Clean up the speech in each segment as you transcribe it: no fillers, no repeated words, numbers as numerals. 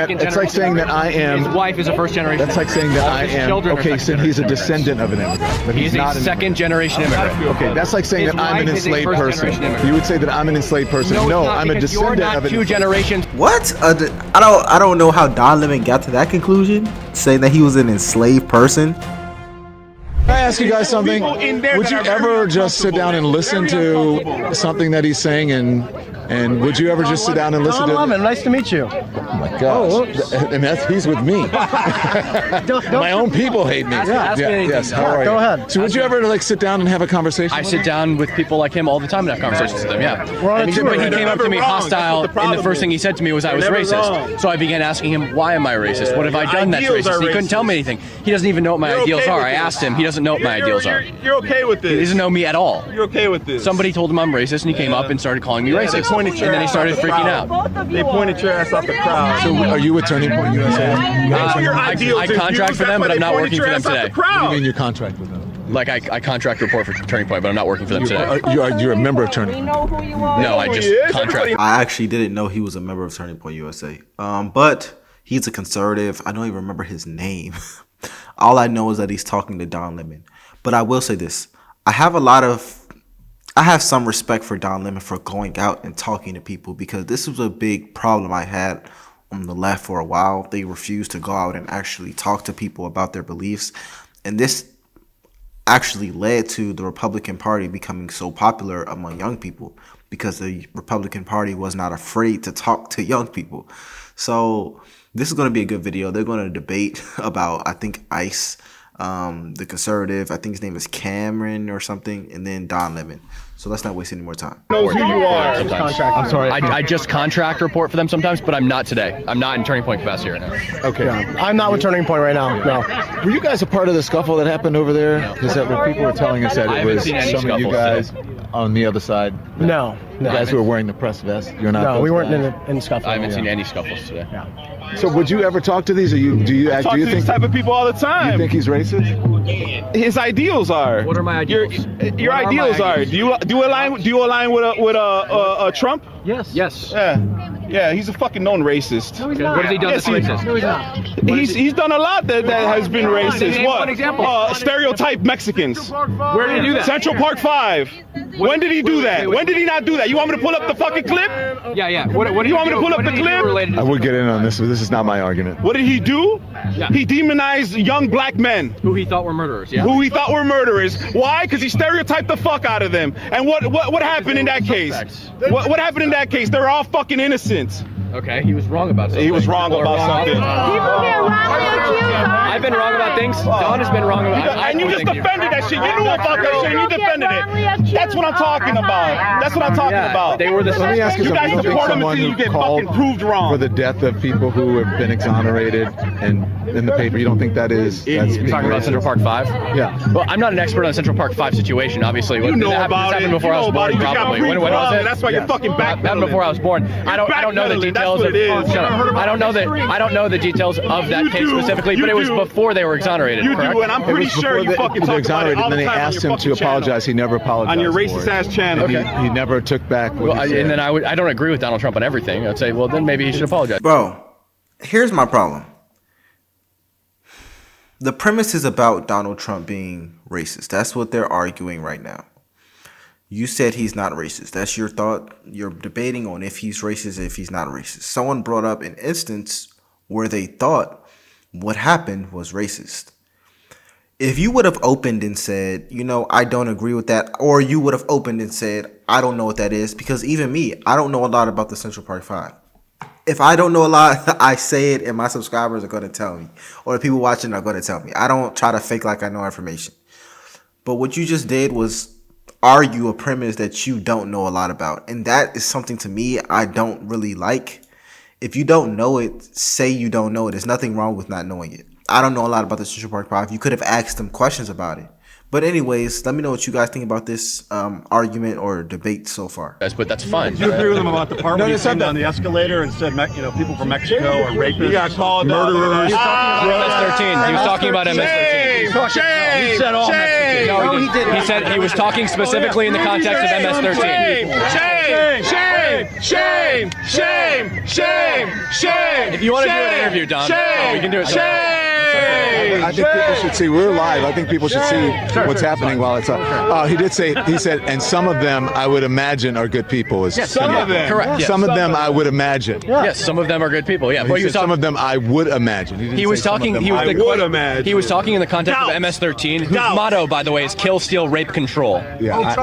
It's like saying that I am. His wife is a first generation. That's like saying that I am. Okay, so he's a descendant of an immigrant, but he's not a second generation immigrant. Okay, that's like saying that I'm an enslaved person. You would say that I'm an enslaved person. No, I'm a descendant of an. Two generations. What? I don't know how Don Lemon got to that conclusion, saying that he was an enslaved person. Can I ask you guys something? Would you ever just sit down and listen to something that he's saying, and would you ever just sit down and listen to? Don Lemon, nice to meet you. Oh my gosh! And he's with me. My own people hate me. Yes. How are you? Go ahead. So would you ever like sit down and have a conversation? I sit down with people like him all the time and have conversations with them. Yeah. But he came up to me hostile, and the first thing he said to me was I was racist. So I began asking him, why am I racist? What have I done that's racist? He couldn't tell me anything. He doesn't even know what my ideals are. I asked him. He doesn't know what my ideals are. You're okay with this? He doesn't know me at all. You're okay with this? Somebody told him I'm racist, and he came up and started calling me racist. And then he started freaking out. They pointed your ass off the crowd. So are you with Turning Point USA? I contract for them, but I'm not working for them today. What do you mean you contract with them? Like I contract report for Turning Point, but I'm not working for them today. You're a member of Turning Point. No, I just contract. I actually didn't know he was a member of Turning Point USA. But he's a conservative. I don't even remember his name. All I know is that he's talking to Don Lemon. But I will say this. I have some respect for Don Lemon for going out and talking to people, because this was a big problem I had on the left for a while. They refused to go out and actually talk to people about their beliefs. And this actually led to the Republican Party becoming so popular among young people, because the Republican Party was not afraid to talk to young people. So this is going to be a good video. They're going to debate about, I think, ICE, the conservative, I think his name is Cameron or something, and then Don Lemon. So let's not waste any more time. Knows who you are. I'm sorry. I just contract report for them sometimes, but I'm not today. I'm not in Turning Point capacity right now. Okay. Yeah. I'm not with Turning Point right now. No. Were you guys a part of the scuffle that happened over there? Because people were telling us that it was some of you guys on the other side. No. You guys who were wearing the press vest. You're not. No, we weren't in the scuffle. I haven't seen any scuffles today. Yeah. So would you ever talk to these, or do you talk to these type of people all the time? You think he's racist? His ideals are. What are my ideals? Your ideals are. Do you align with Trump? Yes. Yes. Yeah, he's a fucking known racist. No, he's not. What has he done that's racist? No, he's not. He's done a lot that has been racist. Name What? one example. Stereotype Mexicans. Where did he do that? Central Park 5. When did he do that? When did he not do that? You want me to pull up the fucking clip? Yeah. What You want me to pull up the clip? I would get in on this, but this is not my argument. What did he do? Yeah. He demonized young black men. Who he thought were murderers, yeah. Who he thought were murderers. Why? Because he stereotyped the fuck out of them. And what happened in that case? What happened in that case? They're all fucking innocent. Okay, he was wrong about something. He was wrong about something. People get wrongly accused. I've been wrong about things. Don has been wrong about. And you just defended that shit. You knew about that shit and you defended it. That's what I'm talking about. That's what I'm talking about. They were the. Let me ask you You something. guys You think support him someone until you who get called fucking proved wrong. for the death of people who have been exonerated and in the paper, you don't think that's You're talking about Central Park 5? Yeah. Well, I'm not an expert on the Central Park 5 situation, obviously. You know about it. Happened before I was born, probably. When was it? That's why you're fucking back. Happened before I was born. I don't know the details of. Shut up. I don't know the details of that case specifically, but it was before they were exonerated. You correct? do, and I'm pretty sure you fucking talk about it all and then the they time asked him to apologize. He never apologized on your for racist it. ass channel. He never took back what he said. And then I don't agree with Donald Trump on everything. I'd say, well, then maybe he should apologize. Bro, here's my problem. The premise is about Donald Trump being racist. That's what they're arguing right now. You said he's not racist. That's your thought. You're debating on if he's racist, if he's not racist. Someone brought up an instance where they thought what happened was racist. If you would have opened and said, you know, I don't agree with that, or you would have opened and said, I don't know what that is, because even me, I don't know a lot about the Central Park 5. If I don't know a lot, I say it and my subscribers are going to tell me, or the people watching are going to tell me. I don't try to fake like I know information. But what you just did was argue a premise that you don't know a lot about. And that is something to me I don't really like. If you don't know it, say you don't know it. There's nothing wrong with not knowing it. I don't know a lot about the Central Park 5. You could have asked them questions about it. But anyways, let me know what you guys think about this argument or debate so far. But that's fine. Did you agree with him about the part where he came down the escalator and said, people from Mexico are rapists, He got called murderers? MS-13. He was talking about MS-13. He said all Mexicans. No, he didn't. He said he was talking specifically in the context of MS-13. Shame! Shame! If you want to do an interview, Don, we can do it. I think people should see. We're live. I think people should see what's happening while it's up. He said, and some of them I would imagine are good people. Some of them. Correct. Yes. Some of them I would imagine. Yes, some of them are good people. Yeah, He said some of them I would imagine. He was talking. He was talking in the context of MS-13, whose motto, by the way, is "Kill, Steal, Rape, Control." Yeah,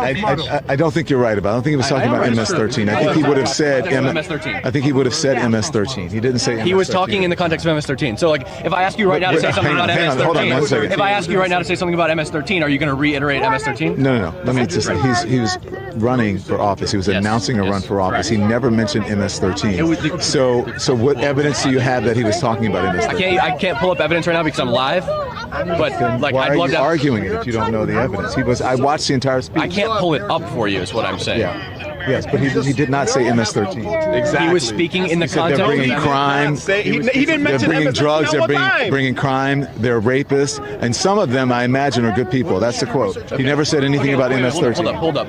I don't think you're right about it. I don't think he was talking about MS-13. I think he would have said MS-13. I think he would have said MS-13. He didn't say MS-13. He was talking in the context of MS-13 So, like, if I ask you right now to say something about hang on, hold on one second. MS-13, if I ask you right now to say something about MS-13, are you going to reiterate MS-13? No. Let me just. He was running for office. He was announcing a run for office. He never mentioned MS-13. So what evidence do you have that he was talking about MS-13? I can't pull up evidence right now because I'm live. But like, why I'd love are you to arguing it if you don't know the evidence? I watched the entire speech. I can't pull it up for you, is what I'm saying. Yeah. Yes, but he did not say MS-13. Exactly. He was speaking in the context. They're bringing of crime. He didn't mention They're bringing MS-13 drugs. all the They're time. bringing crime. They're rapists, and some of them I imagine are good people. That's the quote. He never said anything about MS-13. Hold up.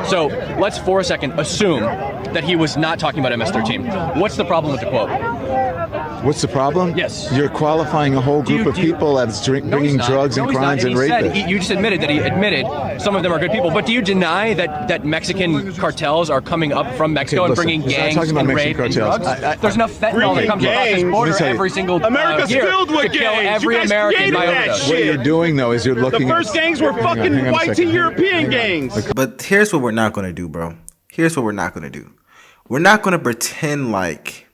So let's for a second assume that he was not talking about MS-13. What's the problem with the quote? What's the problem? Yes. You're qualifying a whole group of people as bringing drugs and crimes and rapists. You just admitted that he admitted some of them are good people. But do you deny that Mexican cartels are coming up from Mexico and bringing gangs and rape and drugs? There's enough fentanyl that comes across this border every single America's year filled with to kill gangs. every You guys American created by that overdose. shit. What you're doing, though, is you're looking The first gangs were fucking white to European gangs. But here's what we're not going to do, bro. Here's what we're not going to do. We're not going to pretend like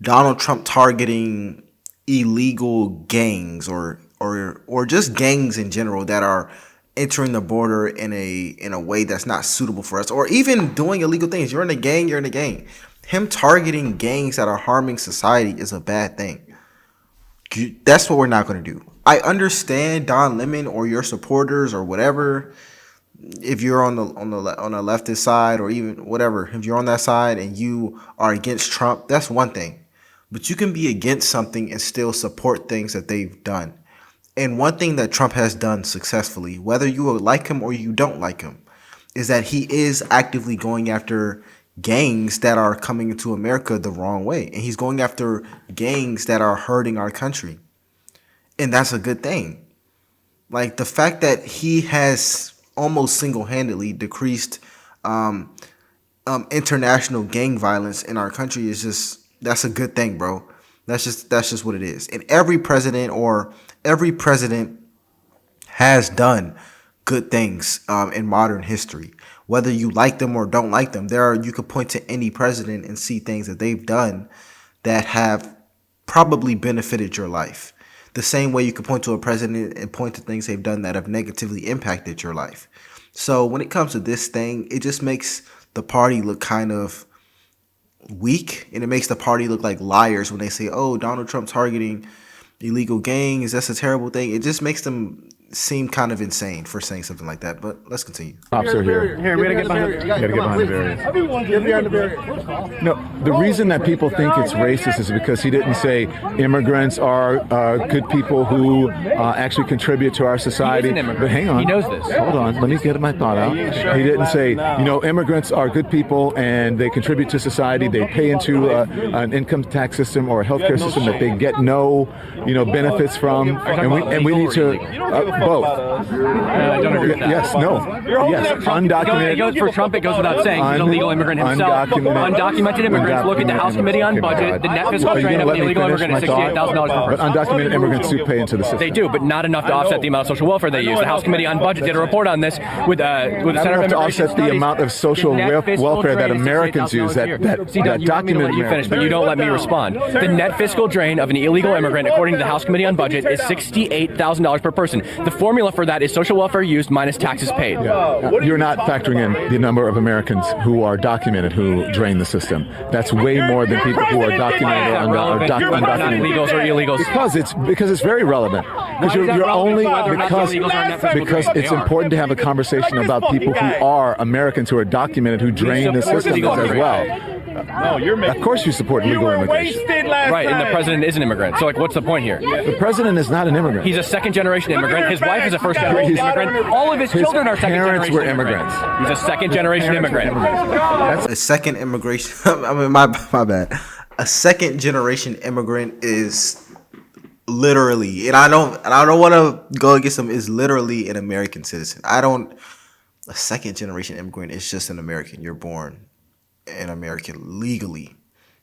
Donald Trump targeting illegal gangs or just gangs in general that are entering the border in a way that's not suitable for us, or even doing illegal things. You're in a gang, you're in a gang. Him targeting gangs that are harming society is a bad thing. That's what we're not going to do. I understand Don Lemon or your supporters or whatever. If you're on the leftist side or even whatever, if you're on that side and you are against Trump, that's one thing. But you can be against something and still support things that they've done. And one thing that Trump has done successfully, whether you like him or you don't like him, is that he is actively going after gangs that are coming into America the wrong way. And he's going after gangs that are hurting our country. And that's a good thing. Like the fact that he has almost single-handedly decreased international gang violence in our country is just, that's a good thing, bro. That's just what it is. And every president has done good things in modern history. Whether you like them or don't like them, you could point to any president and see things that they've done that have probably benefited your life. The same way you could point to a president and point to things they've done that have negatively impacted your life. So when it comes to this thing, it just makes the party look kind of weak, and it makes the party look like liars when they say, oh, Donald Trump targeting illegal gangs, that's a terrible thing. It just makes them seem kind of insane for saying something like that. But let's continue. Cops are here. Here, we gotta get behind the barrier. Everyone get behind the barrier. No, the reason that people think it's racist is because he didn't say immigrants are good people who actually contribute to our society. But hang on. He knows this. Hold on. Let me get my thought out. He didn't say, immigrants are good people and they contribute to society. They pay into an income tax system or a healthcare system that they get no, benefits from. And we need to both. I don't agree with that. Yes, no. Yes, undocumented. For Trump, it goes without saying. He's an illegal immigrant himself. Undocumented immigrants. Look at the House Committee on Budget. The net fiscal drain of an illegal immigrant is $68,000 per But person. undocumented immigrants do pay into the system. They do, but not enough to offset the amount of social welfare they use. The House Committee on Budget did a report on this with the Center of to Immigration offset the amount of social welfare that Americans use, that documented you finish, but you don't let me respond. The net fiscal drain of an illegal immigrant, according to the House Committee on Budget, is $68,000 per person. The formula for that is social welfare used minus taxes paid. You're not factoring in the number of Americans who are documented who drain the system. That's way more than people who are documented or undocumented. Illegals or illegals. Because it's very relevant. Because it's important to have a conversation about people who are Americans who are documented who drain the system as well. No, you're making. Of course you support You legal were immigration. wasted last Right, and the night. president is an immigrant. So, like, what's the point here? The president is not an immigrant. He's a second-generation immigrant. His wife is a first-generation immigrant. All of his children are parents second-generation were immigrants. immigrants. He's a second-generation immigrant. A second immigration. I mean, my bad. A second generation immigrant is literally, and I don't want to go against them. Is literally an American citizen. A second generation immigrant is just an American. You're born an American legally.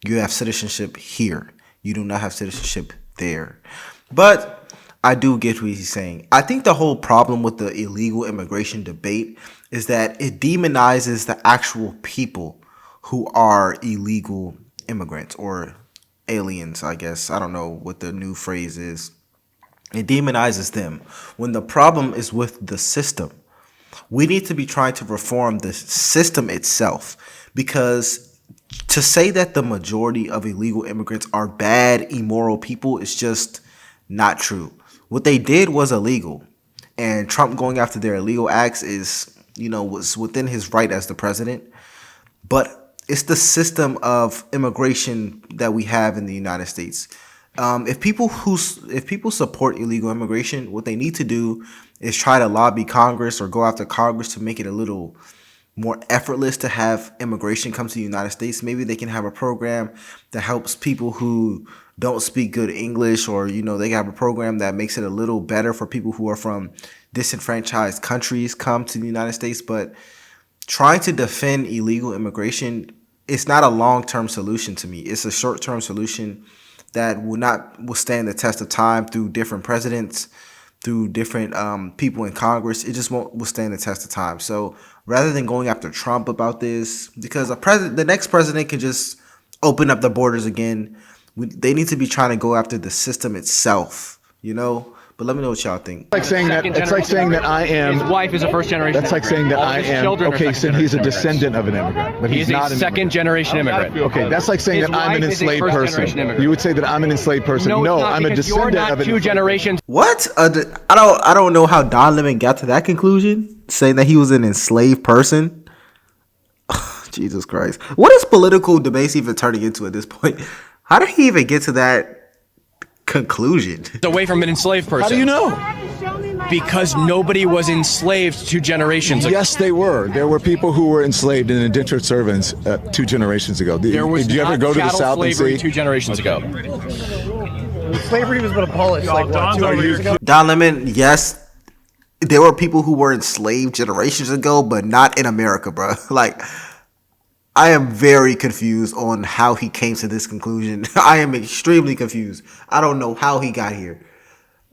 You have citizenship here. You do not have citizenship there. But I do get what he's saying. I think the whole problem with the illegal immigration debate is that it demonizes the actual people who are illegal immigrants or aliens, I guess. I don't know what the new phrase is. It demonizes them when the problem is with the system. We need to be trying to reform the system itself, because to say that the majority of illegal immigrants are bad, immoral people is just not true. What they did was illegal, and Trump going after their illegal acts was within his right as the president. But it's the system of immigration that we have in the United States. If people support illegal immigration, what they need to do is try to lobby Congress or go after Congress to make it a little more effortless to have immigration come to the United States. Maybe they can have a program that helps people who don't speak good English, or they can have a program that makes it a little better for people who are from disenfranchised countries come to the United States. But trying to defend illegal immigration, it's not a long-term solution to me. It's a short-term solution that will not withstand the test of time through different presidents, through different people in Congress. It just won't withstand the test of time. So rather than going after Trump about this, because the next president can just open up the borders again, they need to be trying to go after the system itself, But let me know what y'all think. It's like saying that I am. His wife is a first-generation. That's like saying that All I of his am. children are Okay, so he's a second-generation descendant of an immigrant, but he's He's not a an second-generation immigrant. Okay, that's like saying His that I'm an wife is a enslaved first-generation person. immigrant. You would say that I'm an enslaved person. No, it's not, I'm a because you're descendant not of an two enslaved generations. What? I don't know how Don Lemon got to that conclusion, saying that he was an enslaved person. Jesus Christ. What is political debates even turning into at this point? How did he even get to that conclusion? Away from an enslaved person. How do you know? Because nobody was enslaved 2 generations ago. Yes, they were. There were people who were enslaved and indentured servants 2 generations ago. There was Did you ever not go to the chattel South and slavery see? 2 generations ago. Slavery was been abolished like what, 200 years ago? Don Lemon, yes, there were people who were enslaved generations ago, but not in America, bro. Like, I am very confused on how he came to this conclusion. I am extremely confused. I don't know how he got here.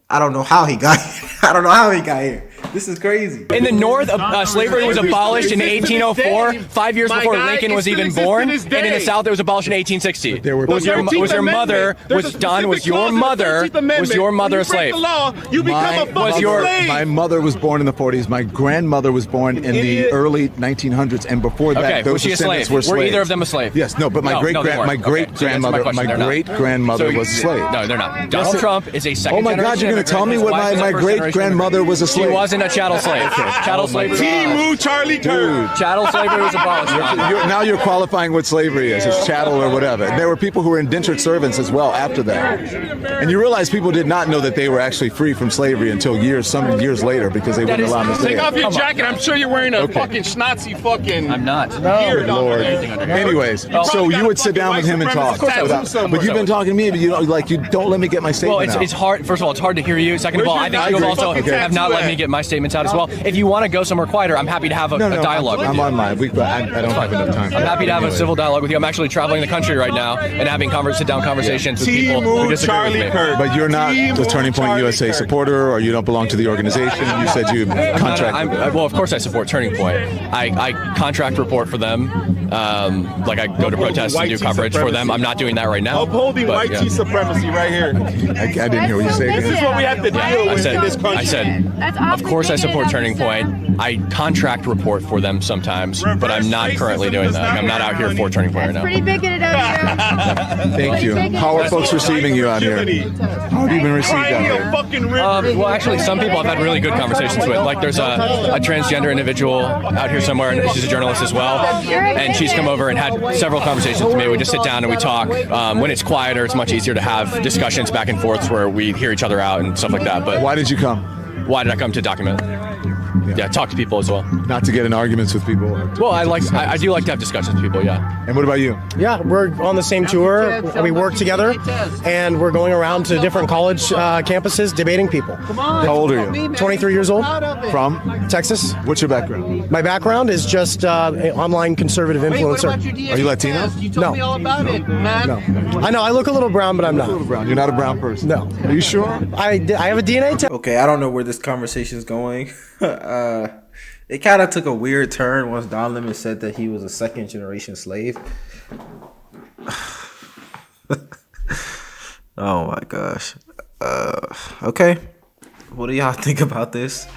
I don't know how he got here. This is crazy. In the North, slavery was abolished in 1804, 5 years before Lincoln was even born. And in the South, it was abolished in 1860. There were Was your mother a slave? You become a fucking slave. My mother was born in the 40s. My grandmother was born in the early 1900s, and before that, Okay, those was she a descendants slave? were slaves. Were either of them a slave? Yes, no, but my No, they weren't. my great Okay, so answer my grandmother, question. They're not. great grandmother was a slave. No, they're not. Donald Trump is a second Oh my God, generation you're going to tell me immigrant. what His wife is a my first great generation grandmother immigrant. was a slave? She wasn't a chattel slave. Chattel slavery. Timu Charlie Kirk. Chattel slavery was abolished. Now you're qualifying what slavery is. It's chattel or whatever. There were people who were indentured servants as well after that. And you realize people did not know that they were actually free from slavery until some years later, because they wouldn't allow them to stay. Take off your Come on. jacket. I'm sure you're wearing a fucking schnazi fucking. I'm not. Good Lord. Anyways, so you would sit down with him and talk. But you've been talking to me, but you don't let me get my statement Well, out. it's hard. First of all, it's hard to hear you. Second of all, I think you also have not let me get my statements out as well. If you want to go somewhere quieter, I'm happy to have a dialogue with I'm you. online. I don't have enough time. I'm happy to have a civil dialogue with you. I'm actually traveling the country right now and having sit-down conversations with people who disagree with me. But you're not the Turning Point USA supporter, or you don't belong to the organization. You said you contract. Well, of course I support Turning Point. I contract report for them. Like I go to protests and do coverage for them. I'm not doing that right now. Upholding but, white tea supremacy right here. I didn't hear what you said. This is what we have to deal with in this country. I said, That's of course course I support Turning Point. I contract report for them sometimes, but I'm not currently doing that. I'm not out here for Turning Point right now. Pretty big in it out here. Thank you. How are folks receiving you out here? How have you been received out here? Well, actually, some people I've had really good conversations with. Like, there's a transgender individual out here somewhere, and she's a journalist as well. And she's come over and had several conversations with me. We just sit down and we talk. When it's quieter, it's much easier to have discussions back and forth where we hear each other out and stuff like that. But Why did you come? why did I come to document? Yeah, talk to people as well. Not to get in arguments with people. Well, I do like to have discussions with people. Yeah. And what about you? Yeah, we're on the same tour. We work together, and we're going around to different college campuses debating people. How old are you? 23 years old. From? Texas. What's your background? My background is just an online conservative influencer. Are you Latino? No. No. I know, I look a little brown, but I'm not. Brown. You're not a brown person. No. Are you sure? I have a DNA test. Okay, I don't know where this conversation is going. It kind of took a weird turn once Don Lemon said that he was a second generation slave. Oh my gosh. Okay. What do y'all think about this?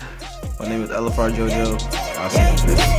My name is LFR Jojo. I'll see you next.